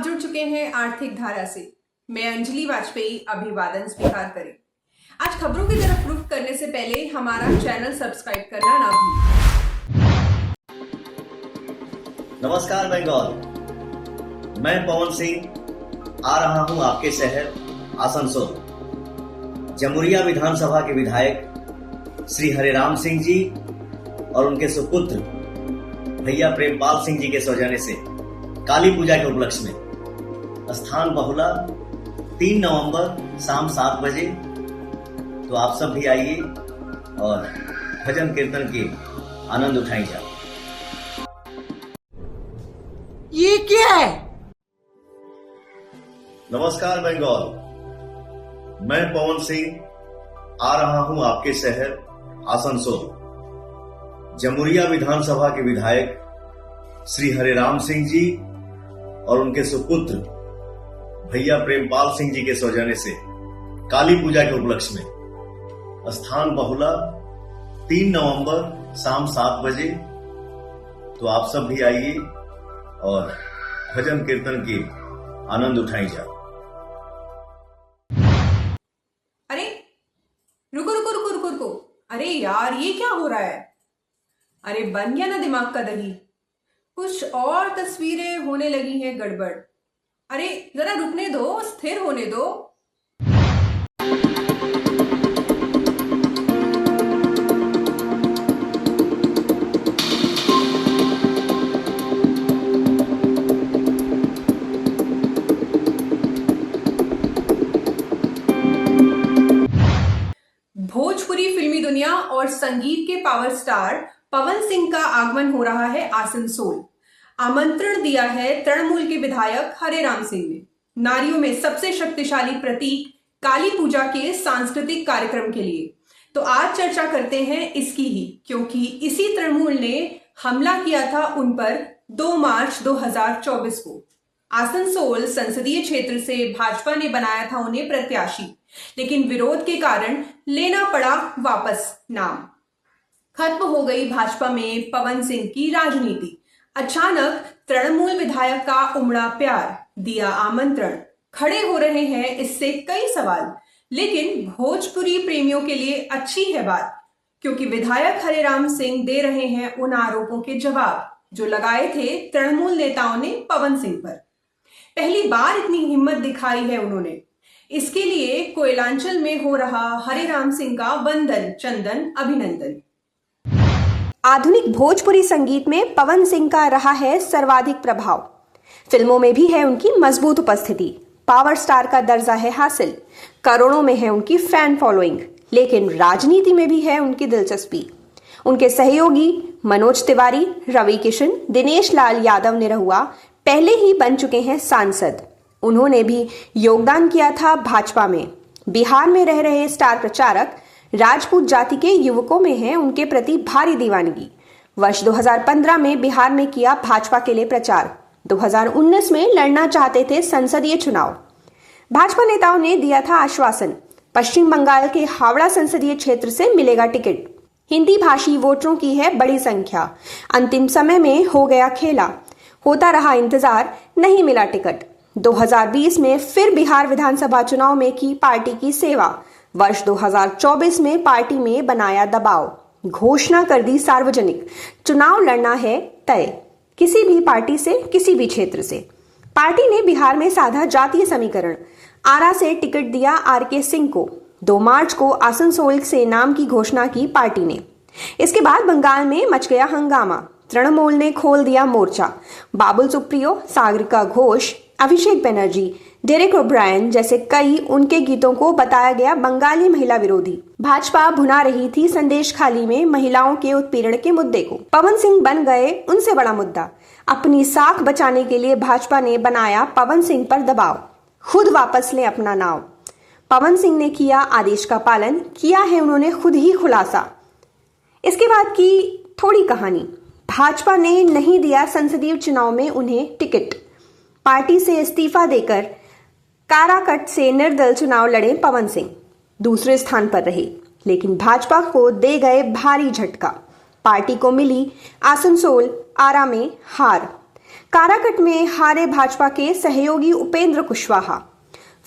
जुड़ चुके हैं आर्थिक धारा से। मैं अंजलि वाजपेयी अभिवादन स्वीकार करें। आज खबरों की तरफ रुख करने से पहले हमारा चैनल सब्सक्राइब करना ना भूलें। नमस्कार बंगाल, मैं पवन सिंह आ रहा हूं आपके शहर आसनसोल। जमुरिया विधानसभा के विधायक श्री हरिराम सिंह जी और उनके सुपुत्र भैया प्रेमपाल सिंह जी के सौजन्य से काली पूजा के उपलक्ष्य में स्थान बहुला 3 नवंबर शाम 7 बजे। तो आप सब भी आइए और भजन कीर्तन के आनंद उठाई जाओ। ये क्या है? नमस्कार बंगाल, मैं पवन सिंह आ रहा हूं आपके शहर आसनसोल। जमुरिया विधानसभा के विधायक श्री हरिराम सिंह जी और उनके सुपुत्र भैया प्रेमपाल सिंह जी के सौजन्य से काली पूजा के उपलक्ष्य में स्थान बहुला 3 नवंबर शाम 7 बजे। तो आप सब भी आइए और भजन कीर्तन के आनंद उठाई जाओ। अरे रुको रुको रुको रुको रुको, अरे यार ये क्या हो रहा है? अरे बन गया ना दिमाग का दही? कुछ और तस्वीरें होने लगी हैं गड़बड़। अरे जरा रुकने दो, स्थिर होने दो। भोजपुरी फिल्मी दुनिया और संगीत के पावर स्टार पवन सिंह का आगमन हो रहा है आसनसोल। आमंत्रण दिया है तृणमूल के विधायक हरिराम सिंह ने। नारियों में सबसे शक्तिशाली प्रतीक काली पूजा के सांस्कृतिक कार्यक्रम के लिए। तो आज चर्चा करते हैं इसकी ही, क्योंकि इसी तृणमूल ने हमला किया था उन पर 2 मार्च 2024 को। आसनसोल संसदीय क्षेत्र से भाजपा ने बनाया था उन्हें प्रत्याशी, लेकिन विरोध के कारण लेना पड़ा वापस नाम। खत्म हो गई भाजपा में पवन सिंह की राजनीति। अचानक तृणमूल विधायक का उमड़ा प्यार, दिया आमंत्रण। खड़े हो रहे हैं इससे कई सवाल, लेकिन भोजपुरी प्रेमियों के लिए अच्छी है बात, क्योंकि विधायक हरिराम सिंह दे रहे हैं उन आरोपों के जवाब जो लगाए थे तृणमूल नेताओं ने पवन सिंह पर। पहली बार इतनी हिम्मत दिखाई है उन्होंने। इसके लिए कोयलांचल में हो रहा हरिराम सिंह का वंदन चंदन अभिनंदन। आधुनिक भोजपुरी संगीत में पवन सिंह का रहा है सर्वाधिक प्रभाव। फिल्मों में भी है उनकी मजबूत उपस्थिति। पावर स्टार का दर्जा है हासिल। करोड़ों में है उनकी फैन फॉलोइंग। लेकिन राजनीति में भी है उनकी दिलचस्पी। उनके सहयोगी मनोज तिवारी, रवि किशन, दिनेश लाल यादव निरहुआ पहले ही बन चुके हैं सांसद। उन्होंने भी योगदान किया था भाजपा में। बिहार में रह रहे स्टार प्रचारक राजपूत जाति के युवकों में है उनके प्रति भारी दीवानगी। वर्ष 2015 में बिहार में किया भाजपा के लिए प्रचार। 2019 में लड़ना चाहते थे संसदीय चुनाव। भाजपा नेताओं ने दिया था आश्वासन, पश्चिम बंगाल के हावड़ा संसदीय क्षेत्र से मिलेगा टिकट। हिंदी भाषी वोटरों की है बड़ी संख्या। अंतिम समय में हो गया खेला। होता रहा इंतजार, नहीं मिला टिकट। 2020 में फिर बिहार विधानसभा चुनाव में की पार्टी की सेवा। वर्ष 2024 में पार्टी में बनाया दबाव। घोषणा कर दी सार्वजनिक, चुनाव लड़ना है तय, किसी भी पार्टी से, किसी भी क्षेत्र से। पार्टी ने बिहार में साधा जातीय समीकरण। आरा से टिकट दिया आरके सिंह को। 2 मार्च को आसनसोल से नाम की घोषणा की पार्टी ने। इसके बाद बंगाल में मच गया हंगामा। तृणमूल ने खोल दिया मोर्चा। बाबुल सुप्रियो, सागरिका घोष, अभिषेक बनर्जी, डेरेक ओब्रायन जैसे कई उनके गीतों को बताया गया बंगाली महिला विरोधी। भाजपा भुना रही थी संदेश खाली में महिलाओं के उत्पीड़न के मुद्दे को। पवन सिंह बन गए उनसे बड़ा मुद्दा। अपनी साख बचाने के लिए भाजपा ने बनाया पवन सिंह पर दबाव। खुद वापस लें अपना नाव। पवन सिंह ने किया आदेश का पालन, किया है उन्होंने खुद ही खुलासा। इसके बाद की थोड़ी कहानी। भाजपा ने नहीं दिया संसदीय चुनाव में उन्हें टिकट। पार्टी से इस्तीफा देकर काराकट से निर्दल चुनाव लड़े पवन सिंह। दूसरे स्थान पर रहे, लेकिन भाजपा को दे गए भारी झटका। पार्टी को मिली आसनसोल, आरा में हार। काराकट में हारे भाजपा के सहयोगी उपेंद्र कुशवाहा।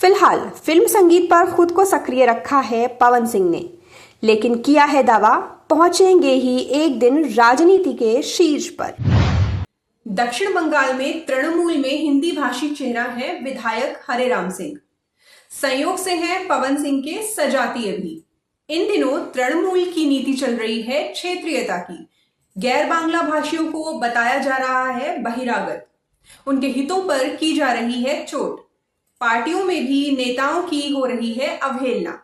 फिलहाल फिल्म संगीत पर खुद को सक्रिय रखा है पवन सिंह ने, लेकिन किया है दावा पहुंचेंगे ही एक दिन राजनीति के शीर्ष पर। दक्षिण बंगाल में तृणमूल में हिंदी भाषी चेहरा है विधायक हरेराम सिंह। संयोग से है पवन सिंह के सजातीय भी। इन दिनों तृणमूल की नीति चल रही है क्षेत्रीयता की। गैर बांग्ला भाषियों को बताया जा रहा है बहिरागत। उनके हितों पर की जा रही है चोट। पार्टियों में भी नेताओं की हो रही है अवहेलना।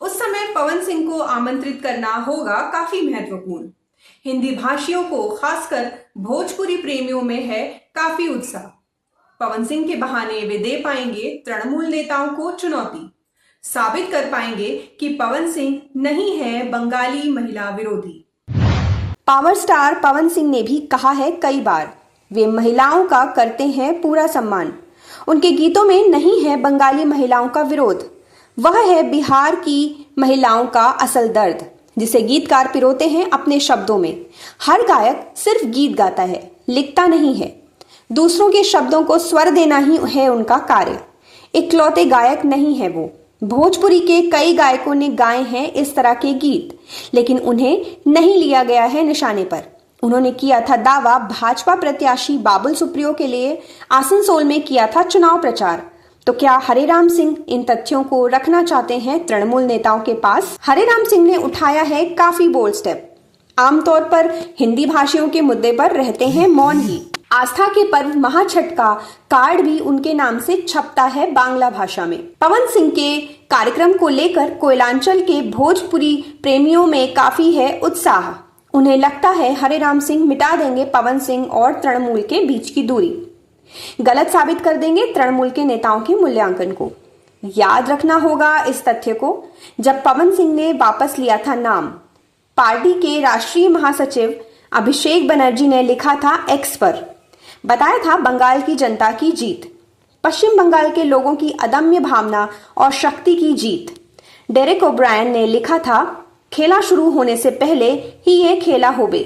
उस समय पवन सिंह को आमंत्रित करना होगा काफी महत्वपूर्ण। हिंदी भाषियों को, खासकर भोजपुरी प्रेमियों में है काफी उत्साह। पवन सिंह के बहाने वे दे पाएंगे तृणमूल नेताओं को चुनौती, साबित कर पाएंगे कि पवन सिंह नहीं है बंगाली महिला विरोधी। पावर स्टार पवन सिंह ने भी कहा है कई बार, वे महिलाओं का करते हैं पूरा सम्मान। उनके गीतों में नहीं है बंगाली महिलाओं का विरोध, वह है बिहार की महिलाओं का असल दर्द, जिसे गीतकार पिरोते हैं अपने शब्दों में। हर गायक सिर्फ गीत गाता है, लिखता नहीं है। दूसरों के शब्दों को स्वर देना ही है उनका कार्य। इकलौते गायक नहीं है वो। भोजपुरी के कई गायकों ने गाए हैं इस तरह के गीत, लेकिन उन्हें नहीं लिया गया है निशाने पर। उन्होंने किया था दावा भाजपा प्रत्याशी बाबुल सुप्रियो के लिए आसनसोल में किया था चुनाव प्रचार। तो क्या हरेराम सिंह इन तथ्यों को रखना चाहते हैं तृणमूल नेताओं के पास? हरेराम सिंह ने उठाया है काफी बोल्ड स्टेप। आमतौर पर हिंदी भाषियों के मुद्दे पर रहते हैं मौन ही। आस्था के पर्व महाछठ का कार्ड भी उनके नाम से छपता है बांग्ला भाषा में। पवन सिंह के कार्यक्रम को लेकर कोयलांचल के भोजपुरी प्रेमियों में काफी है उत्साह। उन्हें लगता है हरेराम सिंह मिटा देंगे पवन सिंह और तृणमूल के बीच की दूरी, गलत साबित कर देंगे तृणमूल के नेताओं के मूल्यांकन को। याद रखना होगा इस तथ्य को, जब पवन सिंह ने वापस लिया था नाम, पार्टी के राष्ट्रीय महासचिव अभिषेक बनर्जी ने लिखा था एक्स पर, बताया था बंगाल की जनता की जीत, पश्चिम बंगाल के लोगों की अदम्य भावना और शक्ति की जीत। डेरेक ओब्रायन ने लिखा था खेला शुरू होने से पहले ही ये खेला होबे।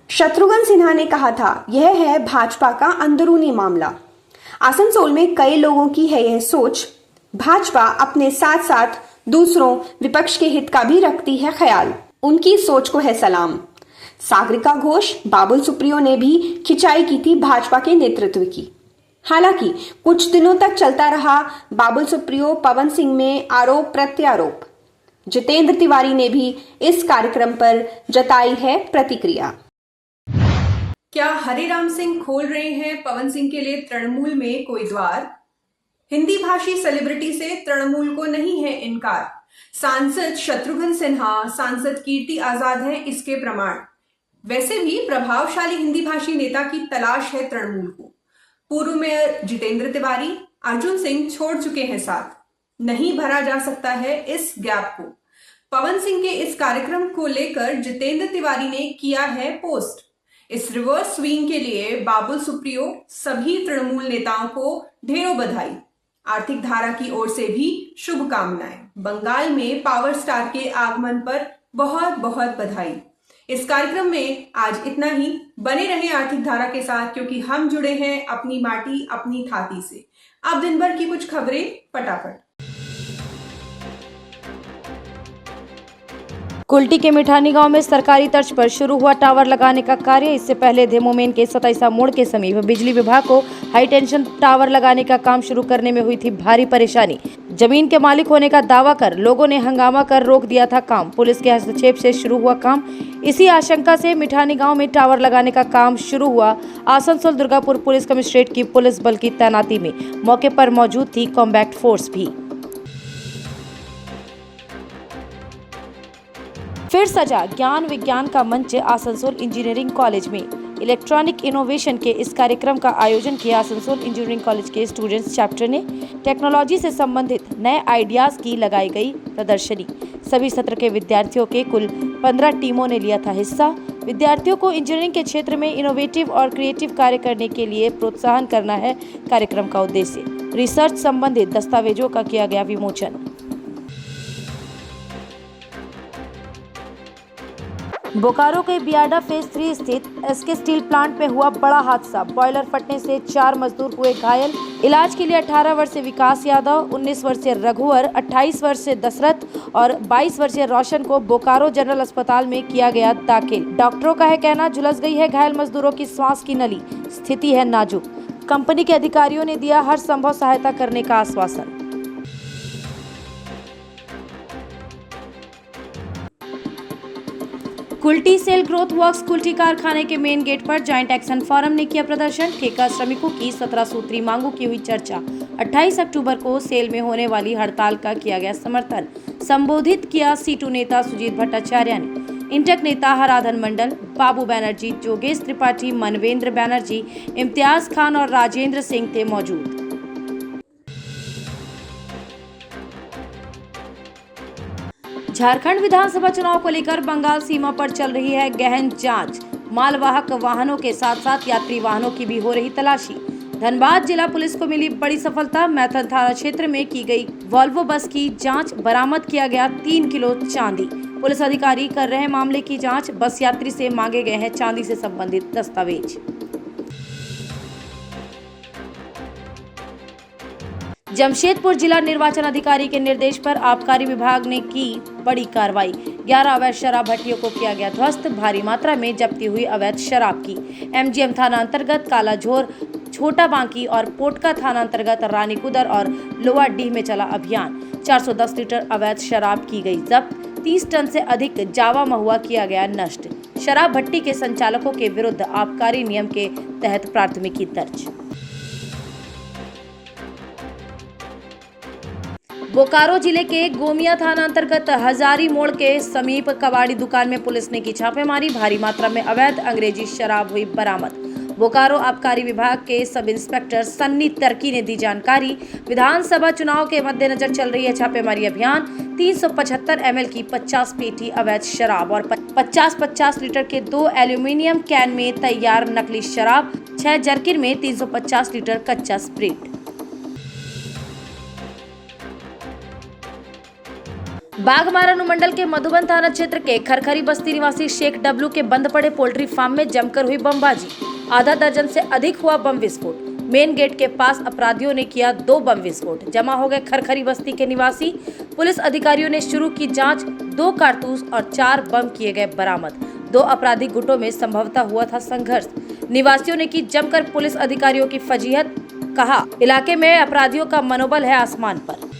शत्रुघ्न सिन्हा ने कहा था यह है भाजपा का अंदरूनी मामला। आसनसोल में कई लोगों की है यह सोच। भाजपा अपने साथ साथ दूसरों विपक्ष के हित का भी रखती है ख्याल। उनकी सोच को है सलाम। सागरिका घोष, बाबुल सुप्रियो ने भी खिंचाई की थी भाजपा के नेतृत्व की। हालांकि कुछ दिनों तक चलता रहा बाबुल सुप्रियो पवन सिंह में आरोप प्रत्यारोप। जितेंद्र तिवारी ने भी इस कार्यक्रम पर जताई है प्रतिक्रिया। क्या हरेराम सिंह खोल रहे हैं पवन सिंह के लिए तृणमूल में कोई द्वार? हिंदी भाषी सेलिब्रिटी से तृणमूल को नहीं है इनकार। सांसद शत्रुघ्न सिन्हा, सांसद कीर्ति आजाद हैं इसके प्रमाण। वैसे भी प्रभावशाली हिंदी भाषी नेता की तलाश है तृणमूल को। पूर्व मेयर जितेंद्र तिवारी, अर्जुन सिंह छोड़ चुके हैं साथ। नहीं भरा जा सकता है इस गैप को। पवन सिंह के इस कार्यक्रम को लेकर जितेंद्र तिवारी ने किया है पोस्ट। इस रिवर्स स्विंग के लिए बाबुल सुप्रियो सभी तृणमूल नेताओं को ढेरों बधाई। आर्थिक धारा की ओर से भी शुभकामनाएं। बंगाल में पावर स्टार के आगमन पर बहुत बहुत बधाई। इस कार्यक्रम में आज इतना ही। बने रहें आर्थिक धारा के साथ, क्योंकि हम जुड़े हैं अपनी माटी अपनी थाती से। अब दिन भर की कुछ खबरें फटाफट। कुल्टी के मिठानी गांव में सरकारी तर्ज पर शुरू हुआ टावर लगाने का कार्य। इससे पहले धेमोमेन के 27 मोड़ के समीप बिजली विभाग को हाई टेंशन टावर लगाने का काम शुरू करने में हुई थी भारी परेशानी। जमीन के मालिक होने का दावा कर लोगों ने हंगामा कर रोक दिया था काम। पुलिस के हस्तक्षेप से शुरू हुआ काम। इसी आशंका से मिठानी गांव में टावर लगाने का काम शुरू हुआ। आसनसोल दुर्गापुर पुलिस कमिश्नरेट की पुलिस बल की तैनाती में मौके पर मौजूद थी कॉम्बैक्ट फोर्स भी। फिर सजा ज्ञान विज्ञान का मंच आसनसोल इंजीनियरिंग कॉलेज में। इलेक्ट्रॉनिक इनोवेशन के इस कार्यक्रम का आयोजन किया आसनसोल इंजीनियरिंग कॉलेज के स्टूडेंट्स चैप्टर ने। टेक्नोलॉजी से संबंधित नए आइडियाज की लगाई गई प्रदर्शनी। सभी सत्र के विद्यार्थियों के कुल 15 टीमों ने लिया था हिस्सा। विद्यार्थियों को इंजीनियरिंग के क्षेत्र में इनोवेटिव और क्रिएटिव कार्य करने के लिए प्रोत्साहन करना है कार्यक्रम का उद्देश्य। रिसर्च संबंधित दस्तावेजों का किया गया विमोचन। बोकारो के बियाडा फेज 3 स्थित एसके स्टील प्लांट में हुआ बड़ा हादसा। बॉयलर फटने से 4 मजदूर हुए घायल। इलाज के लिए 18 वर्षीय विकास यादव, 19 वर्षीय रघुवर, 28 वर्षीय दशरथ और 22 वर्षीय रोशन को बोकारो जनरल अस्पताल में किया गया दाखिल। डॉक्टरों का है कहना, झुलस गई है घायल मजदूरों की सांस की नली, स्थिति है नाजुक। कंपनी के अधिकारियों ने दिया हर संभव सहायता करने का आश्वासन। कुल्टी सेल ग्रोथ वर्क्स कुल्टी कारखाने के मेन गेट पर जॉइंट एक्शन फोरम ने किया प्रदर्शन। ठेका श्रमिकों की 17 सूत्री मांगों की हुई चर्चा। 28 अक्टूबर को सेल में होने वाली हड़ताल का किया गया समर्थन। संबोधित किया सीटू नेता सुजीत भट्टाचार्य ने। इंटक नेता हराधन मंडल, बाबू बनर्जी, जोगेश त्रिपाठी, मनवेंद्र बनर्जी, इम्तियाज खान और राजेंद्र सिंह थे मौजूद। झारखंड विधानसभा चुनाव को लेकर बंगाल सीमा पर चल रही है गहन जांच। मालवाहक वाहनों के साथ साथ यात्री वाहनों की भी हो रही तलाशी। धनबाद जिला पुलिस को मिली बड़ी सफलता। मैथन थाना क्षेत्र में की गई वॉल्वो बस की जांच, बरामद किया गया 3 किलो चांदी। पुलिस अधिकारी कर रहे हैं मामले की जांच। बस यात्री से मांगे गए हैं चांदी से संबंधित दस्तावेज। जमशेदपुर जिला निर्वाचन अधिकारी के निर्देश पर आबकारी विभाग ने की बड़ी कार्रवाई। 11 अवैध शराब भट्टियों को किया गया ध्वस्त। भारी मात्रा में जब्ती हुई अवैध शराब की। एमजीएम थाना अंतर्गत कालाझोर, छोटा बांकी और पोटका थाना अंतर्गत रानीकुदर और लोवाडीह में चला अभियान। 410 लीटर अवैध शराब की गई जब्त। 30 टन से अधिक जावा महुआ किया गया नष्ट। शराब भट्टी के संचालकों के विरुद्ध आबकारी नियम के तहत प्राथमिकी दर्ज। बोकारो जिले के गोमिया थाना अंतर्गत हजारी मोड़ के समीप कबाड़ी दुकान में पुलिस ने की छापेमारी। भारी मात्रा में अवैध अंग्रेजी शराब हुई बरामद। बोकारो आबकारी विभाग के सब इंस्पेक्टर सन्नी तर्की ने दी जानकारी। विधानसभा चुनाव के मद्देनजर चल रही है छापेमारी अभियान। 375 ml की 50 पेटी अवैध शराब और 50-50 लीटर के 2 एल्यूमिनियम कैन में तैयार नकली शराब, 6 जर्किन में 350 लीटर कच्चा स्प्रिट। बाघमारा अनुमंडल के मधुबन थाना क्षेत्र के खरखरी बस्ती निवासी शेख डब्लू के बंद पड़े पोल्ट्री फार्म में जमकर हुई बमबाजी। आधा दर्जन से अधिक हुआ बम विस्फोट। मेन गेट के पास अपराधियों ने किया 2 बम विस्फोट। जमा हो गए खरखरी बस्ती के निवासी। पुलिस अधिकारियों ने शुरू की जांच। 2 कारतूस और 4 बम किए गए बरामद। 2 आपराधिक गुटों में संभवतः हुआ था संघर्ष। निवासियों ने की जमकर पुलिस अधिकारियों की फजीहत। कहा, इलाके में अपराधियों का मनोबल है आसमान पर।